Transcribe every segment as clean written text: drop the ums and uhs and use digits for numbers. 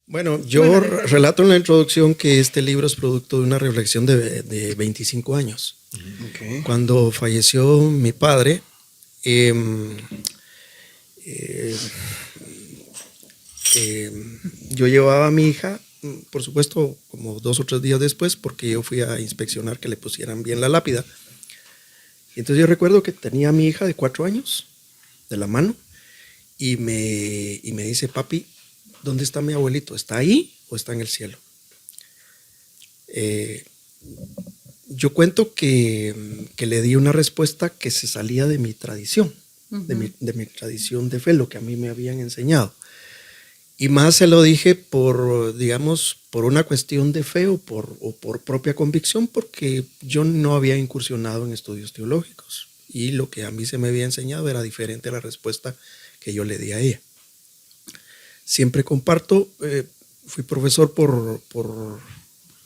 Bueno, yo relato en la introducción que este libro es producto de una reflexión de 25 años. Okay. Cuando falleció mi padre, yo llevaba a mi hija, por supuesto, como 2 o 3 días después, porque yo fui a inspeccionar que le pusieran bien la lápida. Y entonces yo recuerdo que tenía a mi hija de 4 años de la mano y me dice: papi, ¿dónde está mi abuelito? ¿Está ahí o está en el cielo? Yo cuento que le di una respuesta que se salía de mi tradición, de mi tradición de fe, lo que a mí me habían enseñado. Y más se lo dije por, digamos, por una cuestión de fe o por propia convicción, porque yo no había incursionado en estudios teológicos y lo que a mí se me había enseñado era diferente a la respuesta que yo le di a ella. Siempre comparto, fui profesor por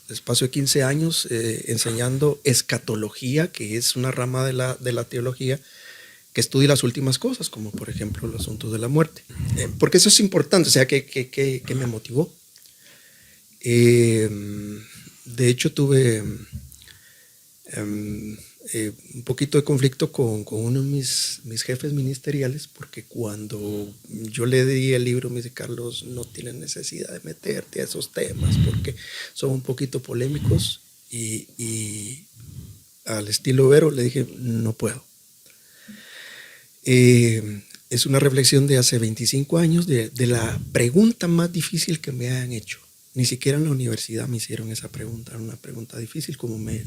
espacio de 15 años enseñando escatología, que es una rama de la teología que estudia las últimas cosas, como por ejemplo los asuntos de la muerte. Porque eso es importante, o sea, que me motivó. De hecho, tuve un poquito de conflicto con uno de mis jefes ministeriales, porque cuando yo le di el libro me dice: Carlos, no tienes necesidad de meterte a esos temas porque son un poquito polémicos, y al estilo Vero le dije: no puedo. Es una reflexión de hace 25 años de la pregunta más difícil que me han hecho. Ni siquiera en la universidad me hicieron esa pregunta, una pregunta difícil como me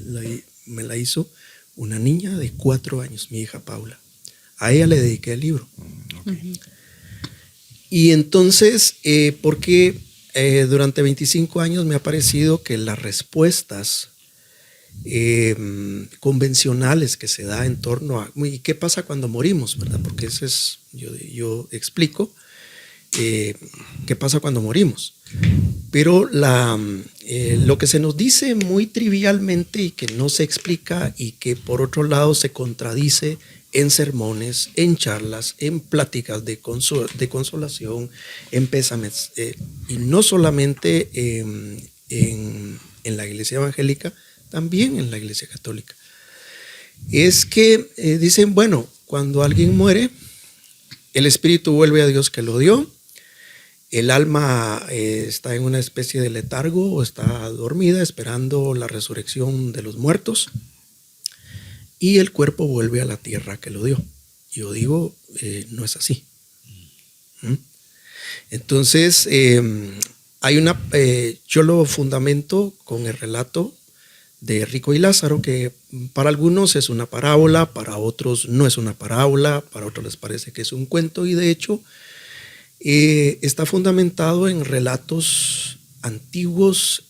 la hizo una niña de 4 años, mi hija Paula. A ella le dediqué el libro. Okay. Y entonces, porque durante 25 años me ha parecido que las respuestas convencionales que se da en torno a ¿y qué pasa cuando morimos? ¿Verdad? Porque eso es, yo explico qué pasa cuando morimos. Pero lo que se nos dice muy trivialmente y que no se explica y que por otro lado se contradice en sermones, en charlas, en pláticas de consolación, en pésames, y no solamente en la iglesia evangélica, también en la iglesia católica, es que dicen: bueno, cuando alguien muere, el espíritu vuelve a Dios que lo dio, el alma está en una especie de letargo o está dormida esperando la resurrección de los muertos, y el cuerpo vuelve a la tierra que lo dio. Yo digo, no es así. Entonces, yo lo fundamento con el relato de Rico y Lázaro, que para algunos es una parábola, para otros no es una parábola, para otros les parece que es un cuento, y de hecho está fundamentado en relatos antiguos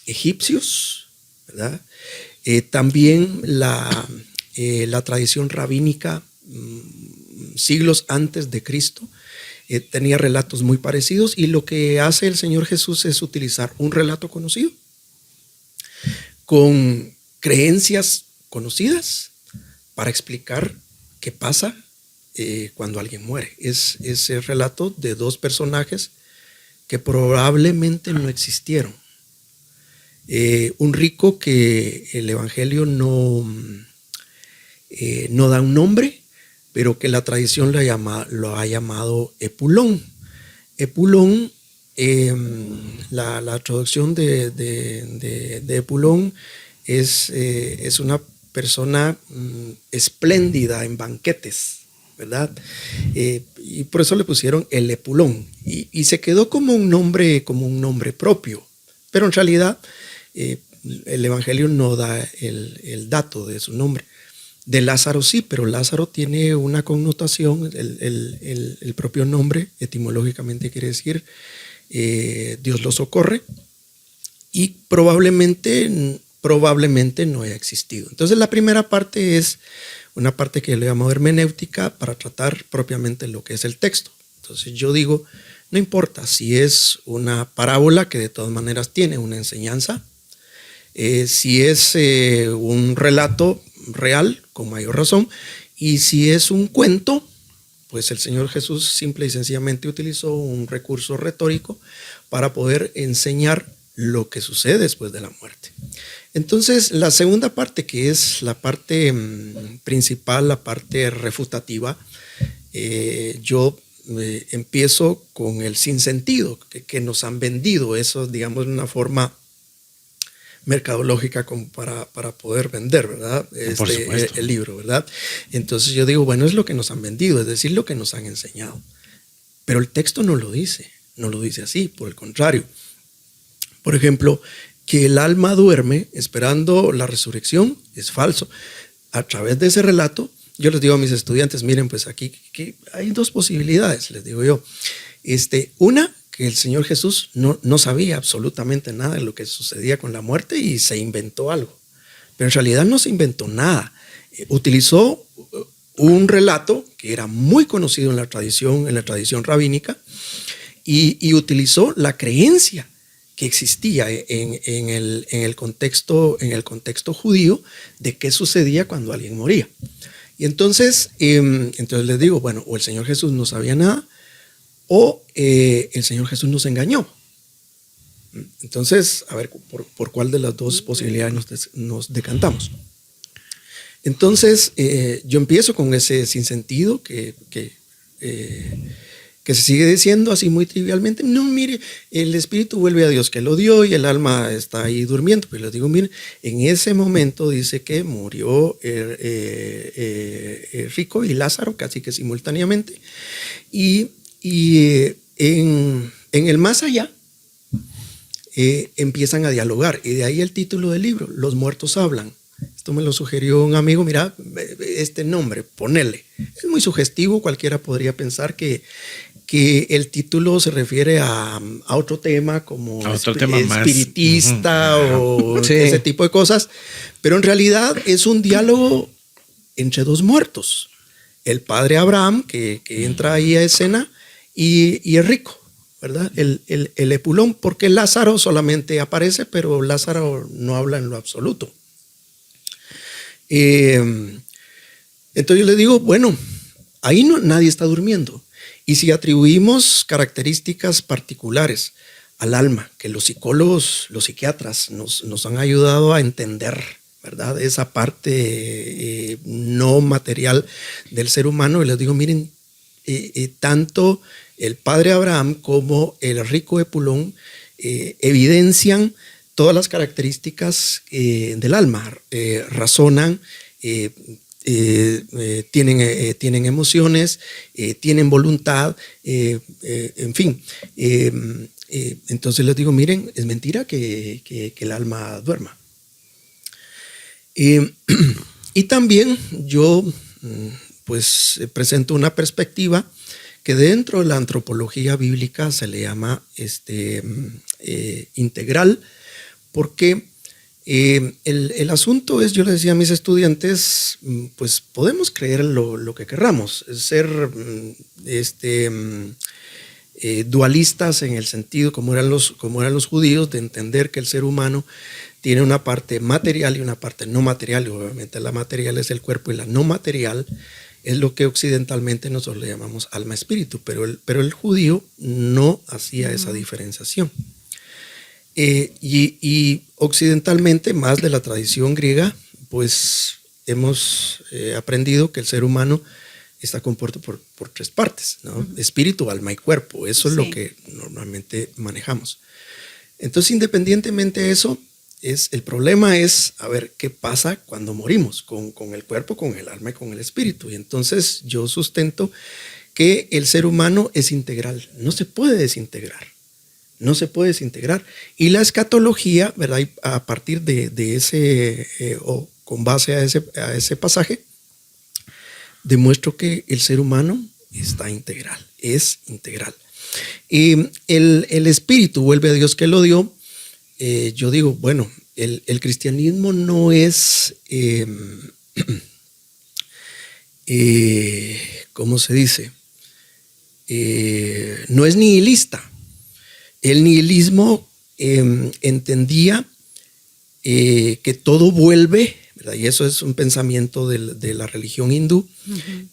egipcios, ¿verdad? También la tradición rabínica siglos antes de Cristo tenía relatos muy parecidos, y lo que hace el Señor Jesús es utilizar un relato conocido con creencias conocidas para explicar qué pasa cuando alguien muere. Es el relato de 2 personajes que probablemente no existieron. Un rico que el Evangelio no da un nombre, pero que la tradición lo ha llamado Epulón. Epulón, la traducción de Epulón es una persona espléndida en banquetes, ¿verdad? Y por eso le pusieron el Epulón, y se quedó como un nombre propio, pero en realidad el Evangelio no da el dato de su nombre. De Lázaro sí, pero Lázaro tiene una connotación, el propio nombre etimológicamente quiere decir Dios lo socorre, y probablemente no haya existido. Entonces la primera parte es una parte que le llamo hermenéutica, para tratar propiamente lo que es el texto. Entonces yo digo, no importa si es una parábola, que de todas maneras tiene una enseñanza, si es un relato real, con mayor razón, y si es un cuento, pues el Señor Jesús simple y sencillamente utilizó un recurso retórico para poder enseñar lo que sucede después de la muerte. Entonces, la segunda parte, que es la parte principal, la parte refutativa, yo empiezo con el sinsentido que nos han vendido. Eso, digamos, de una forma mercadológica como para poder vender, ¿verdad? El libro, ¿verdad? Entonces yo digo, bueno, es lo que nos han vendido, es decir, lo que nos han enseñado. Pero el texto no lo dice así, por el contrario. Por ejemplo, que el alma duerme esperando la resurrección es falso. A través de ese relato, yo les digo a mis estudiantes, miren, pues aquí que hay dos posibilidades, les digo yo. Una, que el Señor Jesús no sabía absolutamente nada de lo que sucedía con la muerte y se inventó algo. Pero en realidad no se inventó nada. Utilizó un relato que era muy conocido en la tradición rabínica, y utilizó la creencia que existía en el contexto judío de qué sucedía cuando alguien moría. Y entonces les digo, bueno, o el Señor Jesús no sabía nada, o el Señor Jesús nos engañó. Entonces, a ver, ¿por cuál de las dos posibilidades nos decantamos? Entonces, yo empiezo con ese sinsentido que se sigue diciendo así muy trivialmente. No, mire, el espíritu vuelve a Dios que lo dio y el alma está ahí durmiendo. Pero les digo, mire, en ese momento dice que murió Rico y Lázaro casi que simultáneamente. Y en el más allá empiezan a dialogar, y de ahí el título del libro, Los muertos hablan. Esto me lo sugirió un amigo, mira, este nombre, ponele. Es muy sugestivo, cualquiera podría pensar que el título se refiere a otro tema como espiritista o sí, ese tipo de cosas, pero en realidad es un diálogo entre dos muertos. El padre Abraham, que entra ahí a escena, y el rico, ¿verdad? El Epulón, porque Lázaro solamente aparece, pero Lázaro no habla en lo absoluto. Entonces yo le digo, bueno, ahí nadie está durmiendo. Y si atribuimos características particulares al alma, que los psicólogos, los psiquiatras nos han ayudado a entender, ¿verdad? Esa parte no material del ser humano, y les digo, miren, tanto el padre Abraham como el rico Epulón evidencian todas las características del alma, razonan, tienen emociones, tienen voluntad, en fin. Entonces les digo, miren, es mentira que el alma duerma. Y también yo pues presento una perspectiva que dentro de la antropología bíblica se le llama integral, porque el asunto es, yo le decía a mis estudiantes, pues podemos creer lo que querramos, ser dualistas en el sentido como eran los judíos, de entender que el ser humano tiene una parte material y una parte no material, y obviamente la material es el cuerpo y la no material es lo que occidentalmente nosotros le llamamos alma-espíritu, pero el judío no hacía esa diferenciación. Y occidentalmente, más de la tradición griega, pues hemos aprendido que el ser humano está compuesto por tres partes, ¿no? Espíritu, alma y cuerpo. Eso es lo que normalmente manejamos. Entonces, independientemente de eso, el problema es, a ver, ¿qué pasa cuando morimos con el cuerpo, con el alma y con el espíritu? Y entonces yo sustento que el ser humano es integral, no se puede desintegrar. No se puede desintegrar. Y la escatología, ¿verdad? Y a partir de ese, o con base a ese pasaje, demuestro que el ser humano está integral, es integral. Y el espíritu vuelve a Dios que lo dio. Yo digo, bueno, el cristianismo no es, ¿cómo se dice? No es nihilista. El nihilismo entendía que todo vuelve, ¿verdad? Y eso es un pensamiento de la religión hindú,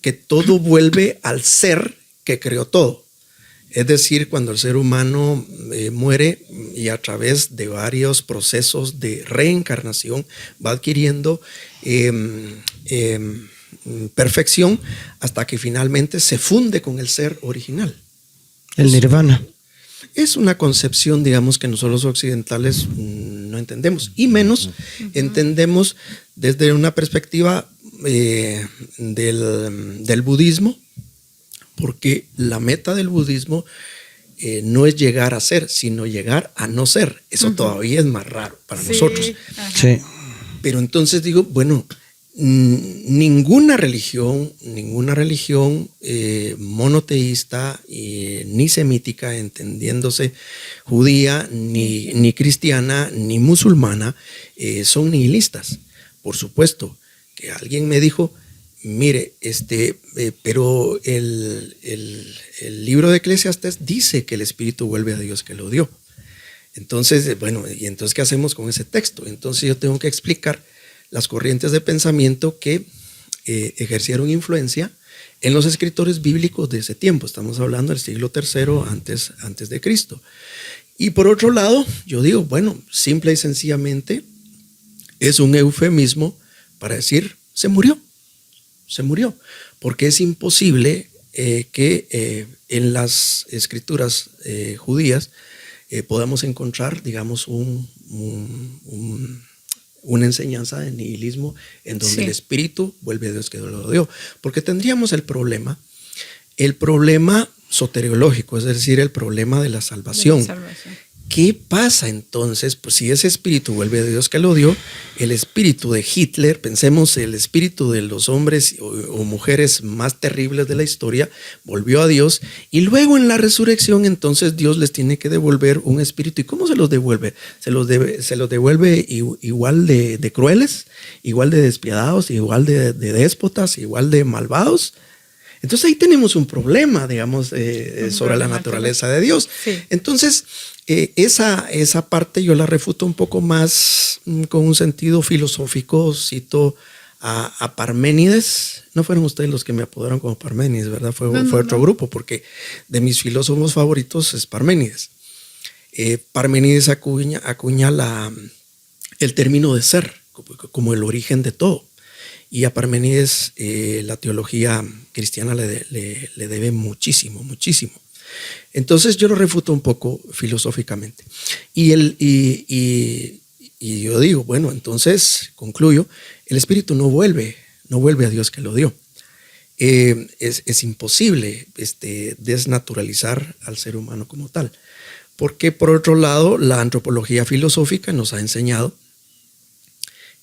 que todo vuelve al ser que creó todo. Es decir, cuando el ser humano muere y a través de varios procesos de reencarnación va adquiriendo perfección hasta que finalmente se funde con el ser original. El nirvana. Es una concepción, digamos, que nosotros los occidentales no entendemos, y menos entendemos desde una perspectiva del budismo, porque la meta del budismo no es llegar a ser, sino llegar a no ser. Eso todavía es más raro para nosotros. Sí. Pero entonces digo, bueno, ninguna religión monoteísta ni semítica, entendiéndose judía, ni cristiana, ni musulmana, son nihilistas. Por supuesto que alguien me dijo, mire, pero el libro de Eclesiastés dice que el espíritu vuelve a Dios que lo dio. Entonces, bueno, ¿y entonces qué hacemos con ese texto? Entonces yo tengo que explicar las corrientes de pensamiento que ejercieron influencia en los escritores bíblicos de ese tiempo. Estamos hablando del siglo III antes de Cristo. Y por otro lado, yo digo, bueno, simple y sencillamente es un eufemismo para decir, se murió, porque es imposible que en las escrituras judías podamos encontrar, digamos, una enseñanza de nihilismo en donde el espíritu vuelve a Dios que lo dio, porque tendríamos el problema soteriológico, es decir, el problema de la salvación. ¿Qué pasa entonces? Pues si ese espíritu vuelve a Dios que lo dio, el espíritu de Hitler, pensemos el espíritu de los hombres o mujeres más terribles de la historia, volvió a Dios, y luego en la resurrección entonces Dios les tiene que devolver un espíritu. ¿Y cómo se los devuelve? Se los devuelve igual de crueles, igual de despiadados, igual de déspotas, igual de malvados. Entonces ahí tenemos un problema, digamos, sobre la naturaleza de Dios. Sí. Entonces, esa parte yo la refuto un poco más con un sentido filosófico. Cito a Parménides. No fueron ustedes los que me apodaron como Parménides, ¿verdad? Fue otro grupo, porque de mis filósofos favoritos es Parménides. Parménides acuña el término de ser como el origen de todo. Y a Parménides la teología cristiana le debe muchísimo, muchísimo. Entonces yo lo refuto un poco filosóficamente. Y yo digo, bueno, entonces concluyo, el espíritu no vuelve a Dios que lo dio. Es imposible desnaturalizar al ser humano como tal. Porque por otro lado, la antropología filosófica nos ha enseñado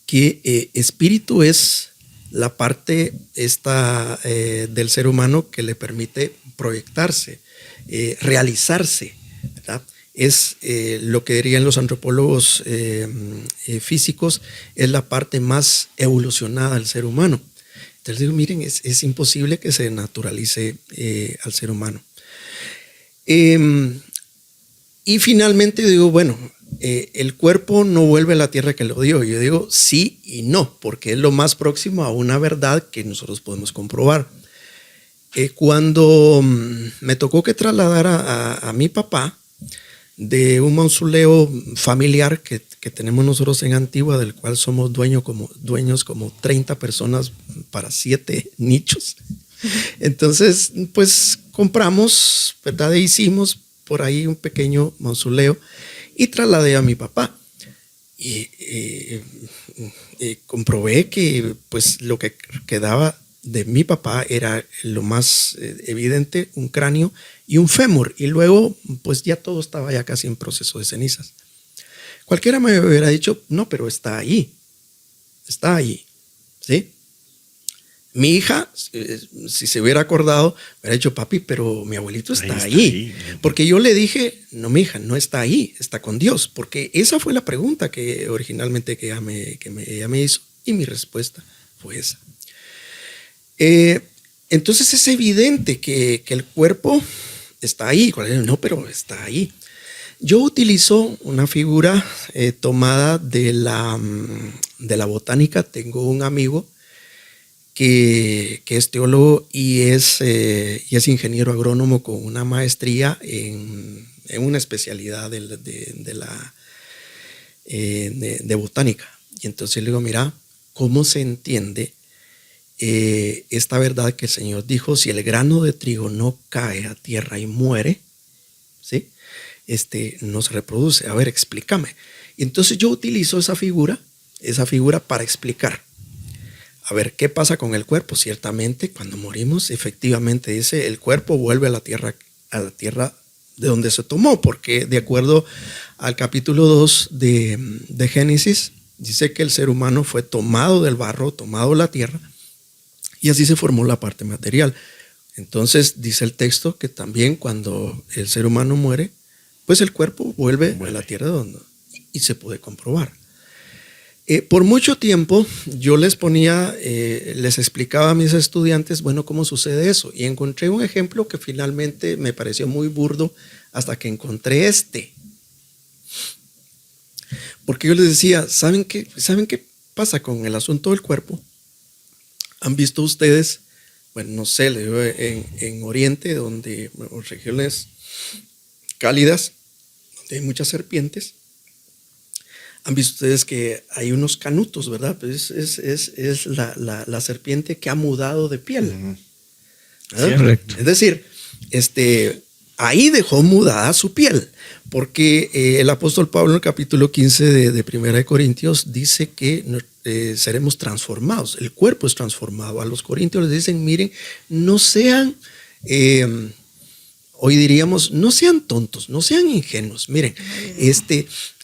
que espíritu es la parte del ser humano que le permite proyectarse, realizarse, ¿verdad? Es lo que dirían los antropólogos físicos, es la parte más evolucionada del ser humano. Entonces digo, miren, es imposible que se naturalice al ser humano. Y finalmente digo, bueno, el cuerpo no vuelve a la tierra que lo dio. Yo digo sí y no, porque es lo más próximo a una verdad que nosotros podemos comprobar. Cuando me tocó que trasladar a mi papá de un mausoleo familiar que tenemos nosotros en Antigua, del cual somos dueños como 30 personas para 7 nichos. Entonces, pues compramos, ¿verdad? E hicimos por ahí un pequeño mausoleo y trasladé a mi papá. Y comprobé que pues lo que quedaba de mi papá era lo más evidente, un cráneo y un fémur, y luego pues ya todo estaba ya casi en proceso de cenizas. Cualquiera me hubiera dicho, no, pero está ahí, ¿sí? Mi hija, si se hubiera acordado, me hubiera dicho, papi, pero mi abuelito está ahí. Porque yo le dije, no, mi hija, no está ahí, está con Dios. Porque esa fue la pregunta que originalmente ella me hizo, y mi respuesta fue esa. Entonces es evidente que el cuerpo está ahí. No, pero está ahí. Yo utilizo una figura tomada de la botánica. Tengo un amigo que es teólogo y es ingeniero agrónomo con una maestría en una especialidad de botánica. Y entonces le digo, mira, ¿cómo se entiende esta verdad que el Señor dijo? Si el grano de trigo no cae a tierra y muere, ¿sí? No se reproduce. A ver, explícame. Y entonces yo utilizo esa figura para explicar. A ver, ¿qué pasa con el cuerpo? Ciertamente, cuando morimos, efectivamente, dice, el cuerpo vuelve a la tierra de donde se tomó, porque de acuerdo al capítulo 2 de Génesis, dice que el ser humano fue tomado del barro, tomado de la tierra, y así se formó la parte material. Entonces, dice el texto que también cuando el ser humano muere, pues el cuerpo vuelve a la tierra y se puede comprobar. Por mucho tiempo yo les explicaba a mis estudiantes, bueno, cómo sucede eso. Y encontré un ejemplo que finalmente me pareció muy burdo hasta que encontré este. Porque yo les decía, ¿saben qué pasa con el asunto del cuerpo? ¿Han visto ustedes, bueno, no sé, le digo, en Oriente, donde regiones cálidas, donde hay muchas serpientes? Han visto ustedes que hay unos canutos, ¿verdad? Pues es la serpiente que ha mudado de piel. Correcto. Es decir, ahí dejó mudada su piel, porque el apóstol Pablo en el capítulo 15 de 1 Corintios dice que seremos transformados, el cuerpo es transformado. A los corintios les dicen, miren, no sean, hoy diríamos, no sean tontos, no sean ingenuos, miren,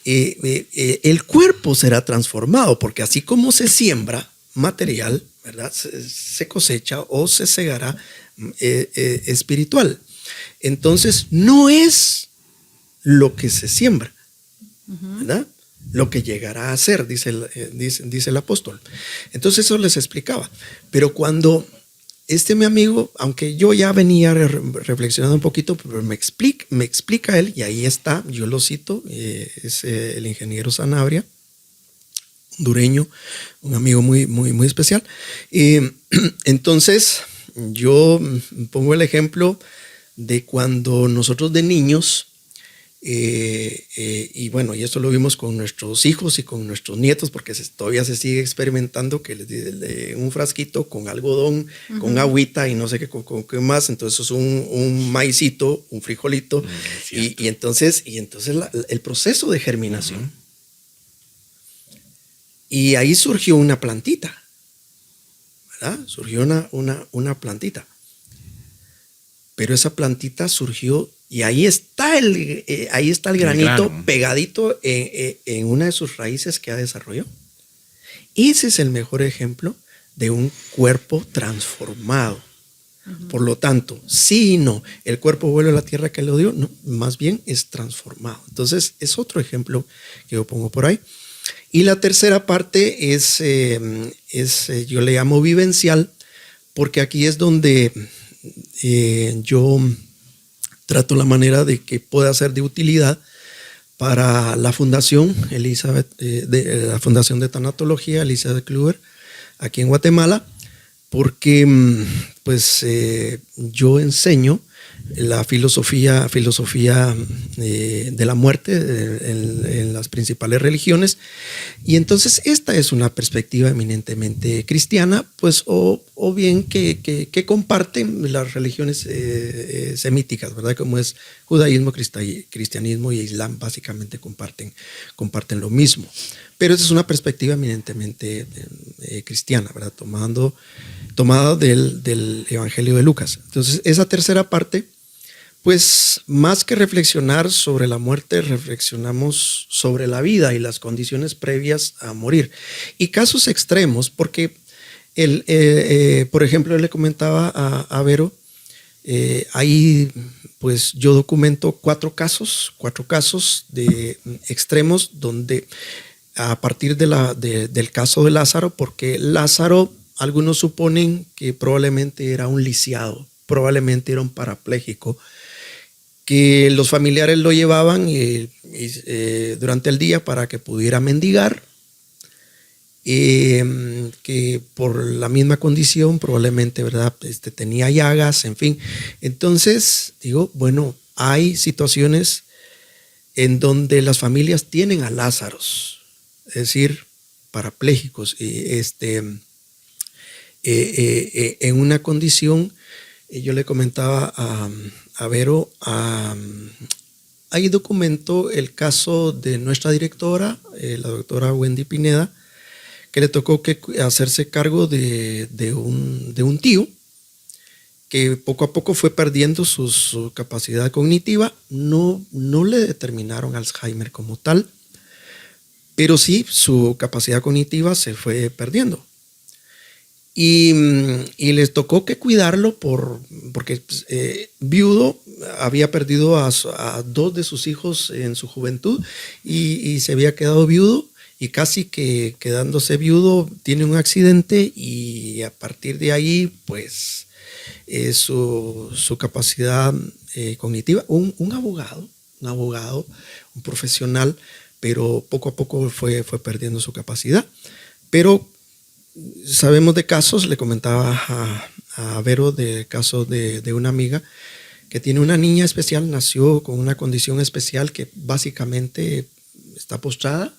el cuerpo será transformado, porque así como se siembra material, ¿verdad? Se cosecha o se segará espiritual. Entonces, no es lo que se siembra, ¿verdad? Lo que llegará a ser, dice el apóstol. Entonces, eso les explicaba. Pero cuando mi amigo, aunque yo ya venía reflexionando un poquito, pero me explica él, y ahí está, yo lo cito, es el ingeniero Sanabria, hondureño, un amigo muy, muy, muy especial. Entonces, yo pongo el ejemplo de cuando nosotros de niños, y bueno, y esto lo vimos con nuestros hijos y con nuestros nietos, porque todavía se sigue experimentando que un frasquito con algodón, con agüita y no sé qué más, entonces es un maicito, un frijolito, y entonces el proceso de germinación. Y ahí surgió una plantita, ¿verdad? Surgió una plantita. Pero esa plantita surgió y ahí está el granito pegadito en una de sus raíces que ha desarrollado. Ese es el mejor ejemplo de un cuerpo transformado. Por lo tanto, sí y no, el cuerpo vuelve a la tierra que lo dio, no, más bien es transformado. Entonces, es otro ejemplo que yo pongo por ahí. Y la tercera parte es yo le llamo vivencial, porque aquí es donde yo trato la manera de que pueda ser de utilidad para la fundación la Fundación de Tanatología Elizabeth Kluwer aquí en Guatemala, porque pues yo enseño la filosofía de la muerte en las principales religiones, y entonces esta es una perspectiva eminentemente cristiana, pues o bien que comparten las religiones semíticas, ¿verdad? Como es judaísmo, cristianismo y islam, básicamente comparten lo mismo, pero esa es una perspectiva eminentemente cristiana, ¿verdad? Tomada del Evangelio de Lucas. Entonces, esa tercera parte, pues más que reflexionar sobre la muerte, reflexionamos sobre la vida y las condiciones previas a morir. Y casos extremos, porque por ejemplo, le comentaba a Vero, ahí pues yo documento cuatro casos de extremos donde a partir del caso de Lázaro, porque Lázaro, algunos suponen que probablemente era un lisiado, probablemente era un parapléjico, que los familiares lo llevaban durante el día para que pudiera mendigar, que por la misma condición probablemente, ¿verdad? Tenía llagas, en fin. Entonces, digo, bueno, hay situaciones en donde las familias tienen a Lázaros, es decir, parapléjicos, en una condición, yo le comentaba a Vero, ahí documentó el caso de nuestra directora, la doctora Wendy Pineda, que le tocó hacerse cargo de un tío que poco a poco fue perdiendo su capacidad cognitiva. No le determinaron Alzheimer como tal, pero sí su capacidad cognitiva se fue perdiendo. Y les tocó que cuidarlo porque viudo, había perdido a 2 de sus hijos en su juventud y se había quedado viudo, y casi que quedándose viudo tiene un accidente, y a partir de ahí pues su capacidad cognitiva, un abogado, un profesional, pero poco a poco fue perdiendo su capacidad. Pero sabemos de casos, le comentaba a Vero de casos de una amiga que tiene una niña especial, nació con una condición especial que básicamente está postrada,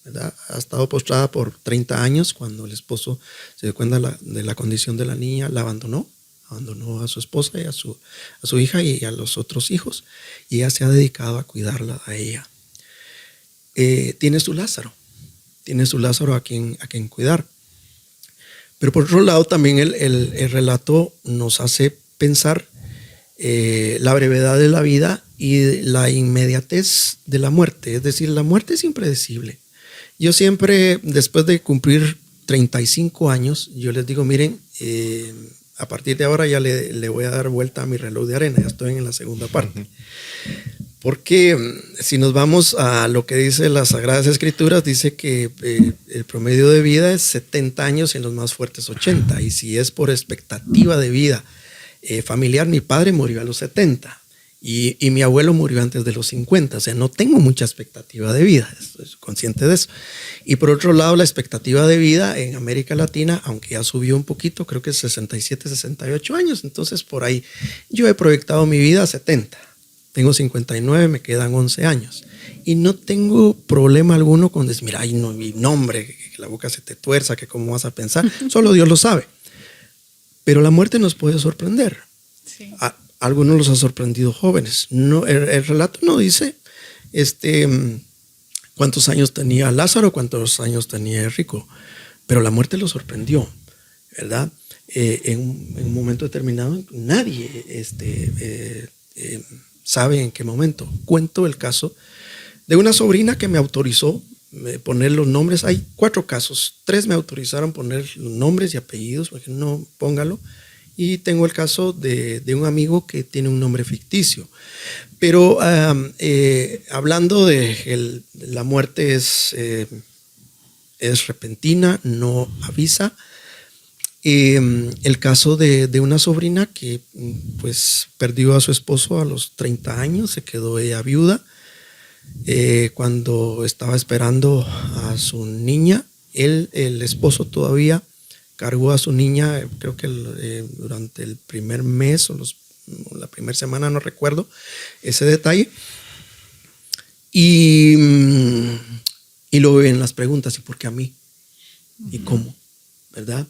¿verdad? Ha estado postrada por 30 años. Cuando el esposo se dio cuenta de la condición de la niña, la abandonó a su esposa y a su hija y a los otros hijos, y ella se ha dedicado a cuidarla a ella. Tiene su Lázaro a quien cuidar. Pero por otro lado también el relato nos hace pensar la brevedad de la vida y la inmediatez de la muerte. Es decir, la muerte es impredecible. Yo siempre, después de cumplir 35 años, yo les digo, miren, a partir de ahora ya le voy a dar vuelta a mi reloj de arena, ya estoy en la segunda parte. Porque si nos vamos a lo que dice las Sagradas Escrituras, dice que el promedio de vida es 70 años y en los más fuertes 80. Y si es por expectativa de vida familiar, mi padre murió a los 70 y mi abuelo murió antes de los 50. O sea, no tengo mucha expectativa de vida, estoy consciente de eso. Y por otro lado, la expectativa de vida en América Latina, aunque ya subió un poquito, creo que es 67, 68 años. Entonces, por ahí yo he proyectado mi vida a 70. Tengo 59, me quedan 11 años. Y no tengo problema alguno con decir, mira, ay, no, mi nombre, que la boca se te tuerza, que cómo vas a pensar. Solo Dios lo sabe. Pero la muerte nos puede sorprender. Sí. A algunos los ha sorprendido jóvenes. No, el relato no dice cuántos años tenía Lázaro, cuántos años tenía Rico. Pero la muerte lo sorprendió, ¿verdad? En un momento determinado, nadie sabe en qué momento. Cuento el caso de una sobrina que me autorizó poner los nombres. Hay 4 casos, 3 me autorizaron poner los nombres y apellidos, porque no, póngalo. Y tengo el caso de un amigo que tiene un nombre ficticio. Pero hablando de la muerte es repentina, no avisa. El caso de una sobrina que pues perdió a su esposo a los 30 años, se quedó ella viuda. Cuando estaba esperando a su niña, el esposo todavía cargó a su niña, creo que durante el primer mes o la primera semana, no recuerdo ese detalle. Y luego en las preguntas, ¿y por qué a mí? ¿Y cómo? ¿Verdad?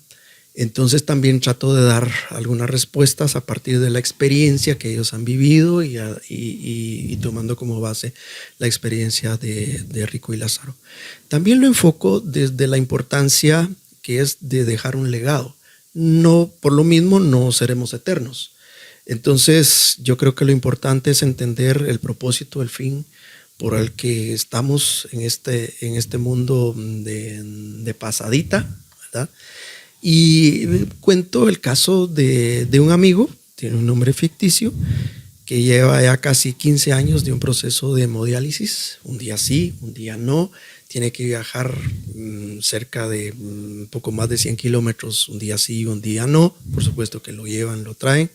Entonces también trato de dar algunas respuestas a partir de la experiencia que ellos han vivido y tomando como base la experiencia de Rico y Lázaro. También lo enfoco desde la importancia que es de dejar un legado. No, por lo mismo no seremos eternos. Entonces yo creo que lo importante es entender el propósito, el fin por el que estamos en este mundo de pasadita, ¿verdad? Y cuento el caso de un amigo, tiene un nombre ficticio, que lleva ya casi 15 años de un proceso de hemodiálisis. Un día sí, un día no. Tiene que viajar cerca de un poco más de 100 kilómetros, un día sí, un día no. Por supuesto que lo llevan, lo traen.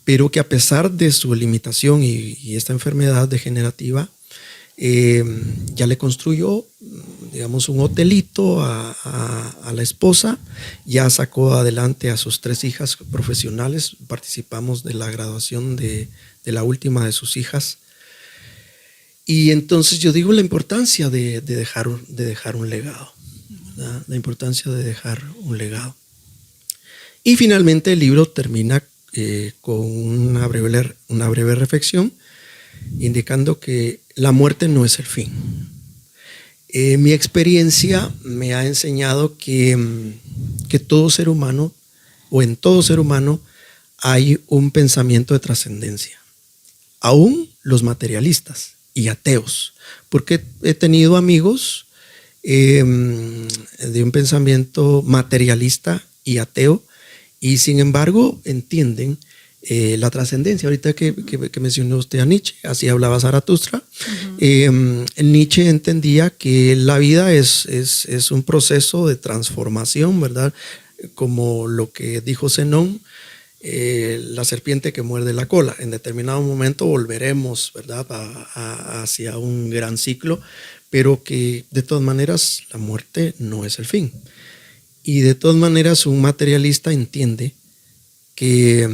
Pero que a pesar de su limitación y esta enfermedad degenerativa, ya le construyó, digamos, un hotelito a la esposa. Ya sacó adelante a sus 3 hijas profesionales. Participamos de la graduación de la última de sus hijas. Y entonces yo digo la importancia de dejar un legado, ¿verdad? La importancia de dejar un legado. Y finalmente el libro termina con una breve reflexión indicando que la muerte no es el fin. Mi experiencia me ha enseñado que todo ser humano, o en todo ser humano, hay un pensamiento de trascendencia. Aún los materialistas y ateos, porque he tenido amigos de un pensamiento materialista y ateo, y sin embargo entienden la trascendencia. Ahorita que mencionó usted a Nietzsche, así hablaba Zaratustra. Nietzsche entendía que la vida es un proceso de transformación, ¿verdad? Como lo que dijo Zenón, la serpiente que muerde la cola. En determinado momento volveremos, ¿verdad?, hacia un gran ciclo, pero que de todas maneras la muerte no es el fin. Y de todas maneras un materialista entiende que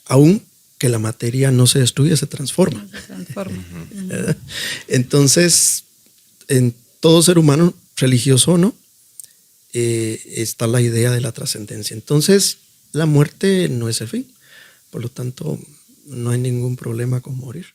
aún que la materia no se destruye, se transforma. Se transforma. Entonces, en todo ser humano, religioso o no, está la idea de la trascendencia. Entonces, la muerte no es el fin. Por lo tanto, no hay ningún problema con morir.